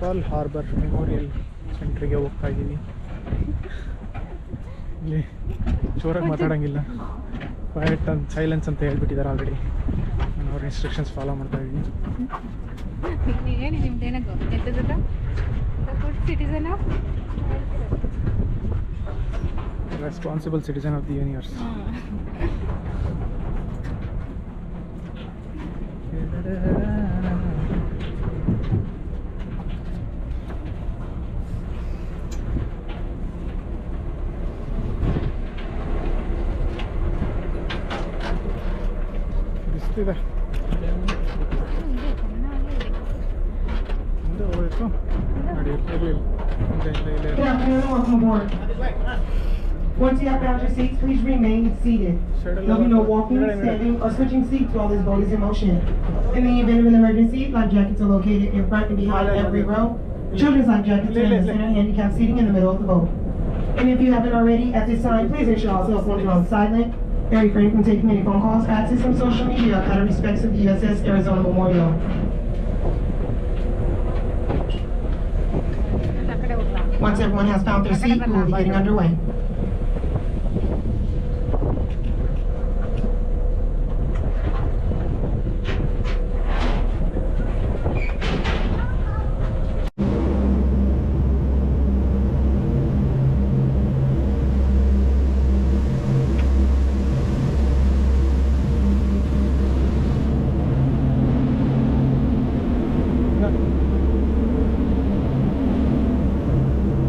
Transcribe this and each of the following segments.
Pearl harbour memorial ಸೆಂಟ್ರಿಗೆ ಹೋಗ್ತಾ ಇದ್ದೀವಿ. ಇಲ್ಲಿ ಜೋರಾಗಿ ಮಾತಾಡೋಂಗಿಲ್ಲ, ಕ್ವೈಟ್ ಅಂತ ಸೈಲೆನ್ಸ್ ಅಂತ ಹೇಳ್ಬಿಟ್ಟಿದ್ದಾರೆ ಆಲ್ರೆಡಿ. ನಾನು ಅವ್ರ ಇನ್ಸ್ಟ್ರಕ್ಷನ್ಸ್ ಫಾಲೋ ಮಾಡ್ತಾ ಇದ್ದೀನಿ. ಹೇಳಿ ನಿಮ್ದೇನೋ ಗೊತ್ತಿದ್ದದ good citizen of responsible citizen of the universe. ಬಿಸ್ತಿದೆ, ಮುಂದೆ ಹೋಗ್ಬೇಕು ನೋಡಿ. Once you have found your seats, please remain seated. There'll be no walking, standing, or switching seats while this boat is in motion. In the event of an emergency, life jackets are located in front and behind every row. Children's life jackets are in the center handicap seating in the middle of the boat. And if you haven't already, at this time, please ensure all cell phones are on silent. Refrain from taking any phone calls, access some social media out of respect of the USS Arizona Memorial. Once everyone has found their seat, we will be getting underway.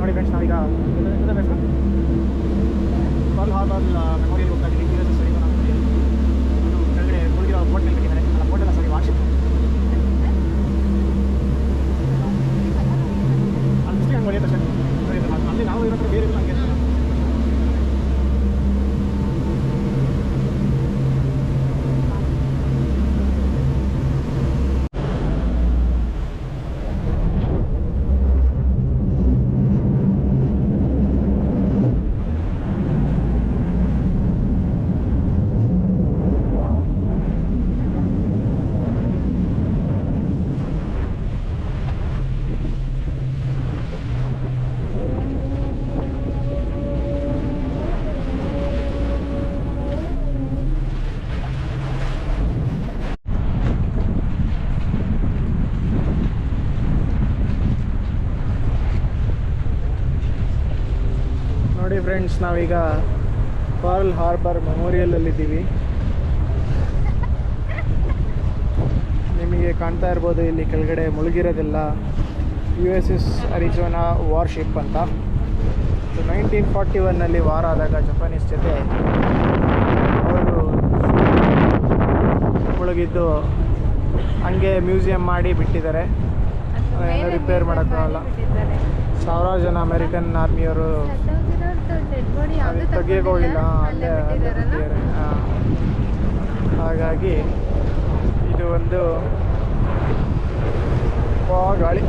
ನೋಡಿ friends, ನಾವೀಗ pearl harbour memorial ಹೋಗ್ತಾ ಇದ್ದೀವಿ. USS Arizona memorial. ಕೆಳಗಡೆ ಮುಳುಗಿರೋ boat ಮೇಲೆ ಕಟ್ಟಿದ್ದಾರೆ. ಅಲ್ಲ, boat ಅಲ್ಲ, ಸಾರಿ, warship. ಅಲ್ಲಿ ಬಿಸ್ಲಿಗೆ ಹಂಗೆ ಹೊಡೆಯುತ್ತೆ ಅಷ್ಟೇ. ಅಲ್ಲಿ ನಾವು ಇರೋ ಬೇರೆ ಇಲ್ಲ ಹಂಗೆ. ನೋಡಿ ಫ್ರೆಂಡ್ಸ್, ನಾವೀಗ ಪರ್ಲ್ ಹಾರ್ಬರ್ ಮೆಮೋರಿಯಲಲ್ಲಿದ್ದೀವಿ. ನಿಮಗೆ ಕಾಣ್ತಾ ಇರ್ಬೋದು ಇಲ್ಲಿ ಕೆಳಗಡೆ ಮುಳುಗಿರೋದೆಲ್ಲ USS ಅರಿಜೋನಾ ವಾರ್ಶಿಪ್ ಅಂತ. 1941 ವಾರ್ ಆದಾಗ ಜಪಾನೀಸ್ ಜೊತೆ ಅವರು ಮುಳುಗಿದ್ದು ಹಂಗೆ ಮ್ಯೂಸಿಯಂ ಮಾಡಿ ಬಿಟ್ಟಿದ್ದಾರೆ. ಏನೋ ರಿಪೇರ್ ಮಾಡೋಕ್ಕಾಗಲ್ಲ. ಸಾವಿರಾರು ಜನ ಅಮೇರಿಕನ್ ಆರ್ಮಿಯವರು ತೆಗಿಯೋಕೆ ಹೋಗಿಲ್ಲ, ಅಲ್ಲೇ ಬಿಟ್ಟಿದ್ದಾರೆ. ಹಾಗಾಗಿ ಇದು ಒಂದು ಗಾಳಿ